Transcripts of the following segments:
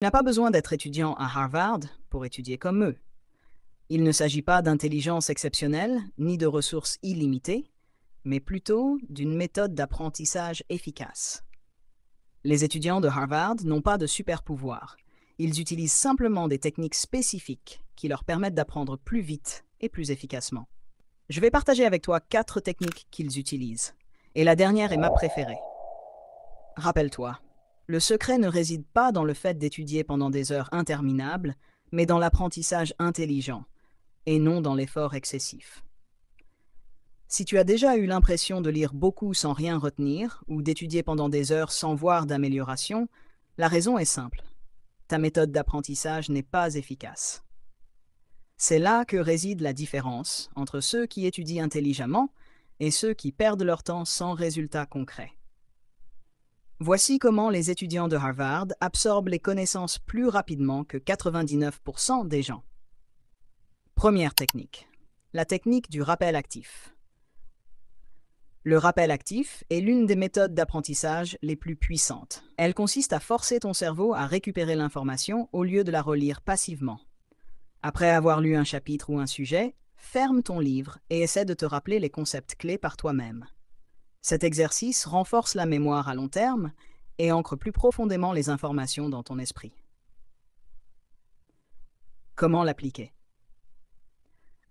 Tu n'as pas besoin d'être étudiant à Harvard pour étudier comme eux. Il ne s'agit pas d'intelligence exceptionnelle ni de ressources illimitées, mais plutôt d'une méthode d'apprentissage efficace. Les étudiants de Harvard n'ont pas de super pouvoir. Ils utilisent simplement des techniques spécifiques qui leur permettent d'apprendre plus vite et plus efficacement. Je vais partager avec toi 4 techniques qu'ils utilisent. Et la dernière est ma préférée. Rappelle-toi, le secret ne réside pas dans le fait d'étudier pendant des heures interminables, mais dans l'apprentissage intelligent, et non dans l'effort excessif. Si tu as déjà eu l'impression de lire beaucoup sans rien retenir, ou d'étudier pendant des heures sans voir d'amélioration, la raison est simple. Ta méthode d'apprentissage n'est pas efficace. C'est là que réside la différence entre ceux qui étudient intelligemment et ceux qui perdent leur temps sans résultat concret. Voici comment les étudiants de Harvard absorbent les connaissances plus rapidement que 99% des gens. Première technique, la technique du rappel actif. Le rappel actif est l'une des méthodes d'apprentissage les plus puissantes. Elle consiste à forcer ton cerveau à récupérer l'information au lieu de la relire passivement. Après avoir lu un chapitre ou un sujet, ferme ton livre et essaie de te rappeler les concepts clés par toi-même. Cet exercice renforce la mémoire à long terme et ancre plus profondément les informations dans ton esprit. Comment l'appliquer?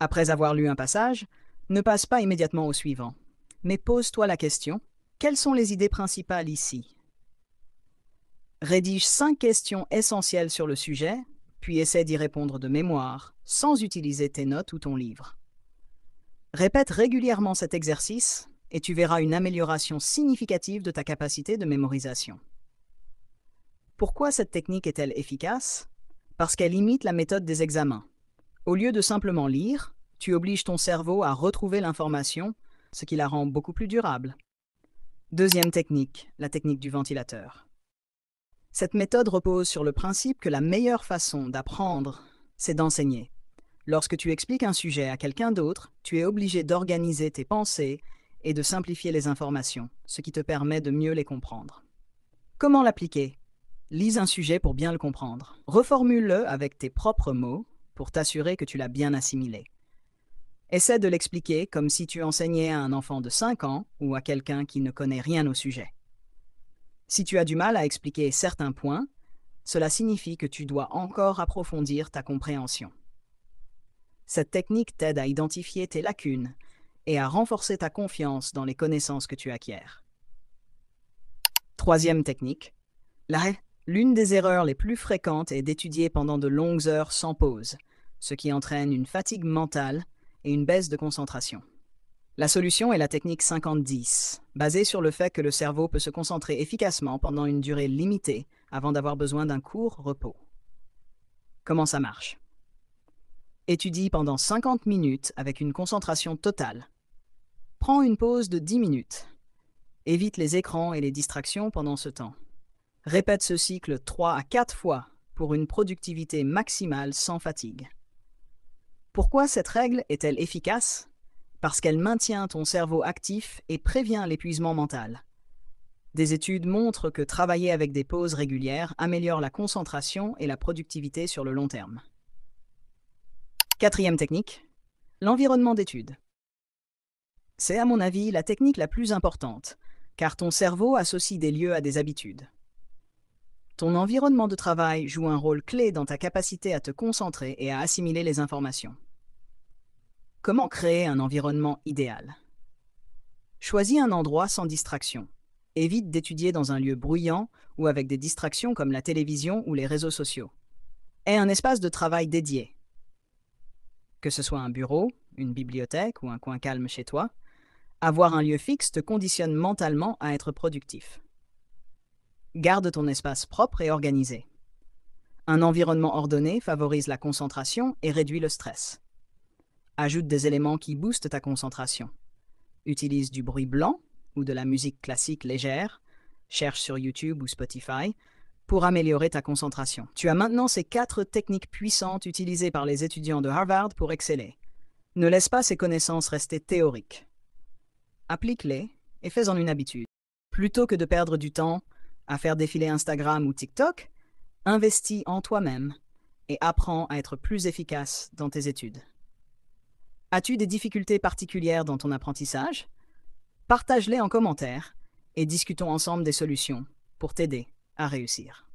Après avoir lu un passage, ne passe pas immédiatement au suivant, mais pose-toi la question, quelles sont les idées principales ici? Rédige 5 questions essentielles sur le sujet, puis essaie d'y répondre de mémoire, sans utiliser tes notes ou ton livre. Répète régulièrement cet exercice et tu verras une amélioration significative de ta capacité de mémorisation. Pourquoi cette technique est-elle efficace? Parce qu'elle imite la méthode des examens. Au lieu de simplement lire, tu obliges ton cerveau à retrouver l'information, ce qui la rend beaucoup plus durable. Deuxième technique, la technique du ventilateur. Cette méthode repose sur le principe que la meilleure façon d'apprendre, c'est d'enseigner. Lorsque tu expliques un sujet à quelqu'un d'autre, tu es obligé d'organiser tes pensées et de simplifier les informations, ce qui te permet de mieux les comprendre. Comment l'appliquer? Lise un sujet pour bien le comprendre. Reformule-le avec tes propres mots pour t'assurer que tu l'as bien assimilé. Essaie de l'expliquer comme si tu enseignais à un enfant de 5 ans ou à quelqu'un qui ne connaît rien au sujet. Si tu as du mal à expliquer certains points, cela signifie que tu dois encore approfondir ta compréhension. Cette technique t'aide à identifier tes lacunes et à renforcer ta confiance dans les connaissances que tu acquiers. Troisième technique, l'une des erreurs les plus fréquentes est d'étudier pendant de longues heures sans pause, ce qui entraîne une fatigue mentale et une baisse de concentration. La solution est la technique 50-10, basée sur le fait que le cerveau peut se concentrer efficacement pendant une durée limitée avant d'avoir besoin d'un court repos. Comment ça marche? Étudie pendant 50 minutes avec une concentration totale. Prends une pause de 10 minutes. Évite les écrans et les distractions pendant ce temps. Répète ce cycle 3 à 4 fois pour une productivité maximale sans fatigue. Pourquoi cette règle est-elle efficace? Parce qu'elle maintient ton cerveau actif et prévient l'épuisement mental. Des études montrent que travailler avec des pauses régulières améliore la concentration et la productivité sur le long terme. Quatrième technique, l'environnement d'étude. C'est à mon avis la technique la plus importante, car ton cerveau associe des lieux à des habitudes. Ton environnement de travail joue un rôle clé dans ta capacité à te concentrer et à assimiler les informations. Comment créer un environnement idéal? Choisis un endroit sans distraction. Évite d'étudier dans un lieu bruyant ou avec des distractions comme la télévision ou les réseaux sociaux. Aie un espace de travail dédié. Que ce soit un bureau, une bibliothèque ou un coin calme chez toi, avoir un lieu fixe te conditionne mentalement à être productif. Garde ton espace propre et organisé. Un environnement ordonné favorise la concentration et réduit le stress. Ajoute des éléments qui boostent ta concentration. Utilise du bruit blanc ou de la musique classique légère, cherche sur YouTube ou Spotify, pour améliorer ta concentration. Tu as maintenant ces 4 techniques puissantes utilisées par les étudiants de Harvard pour exceller. Ne laisse pas ces connaissances rester théoriques. Applique-les et fais-en une habitude. Plutôt que de perdre du temps à faire défiler Instagram ou TikTok, Investis en toi-même et apprends à être plus efficace dans tes études. As-tu des difficultés particulières dans ton apprentissage? Partage-les en commentaire et discutons ensemble des solutions pour t'aider à réussir.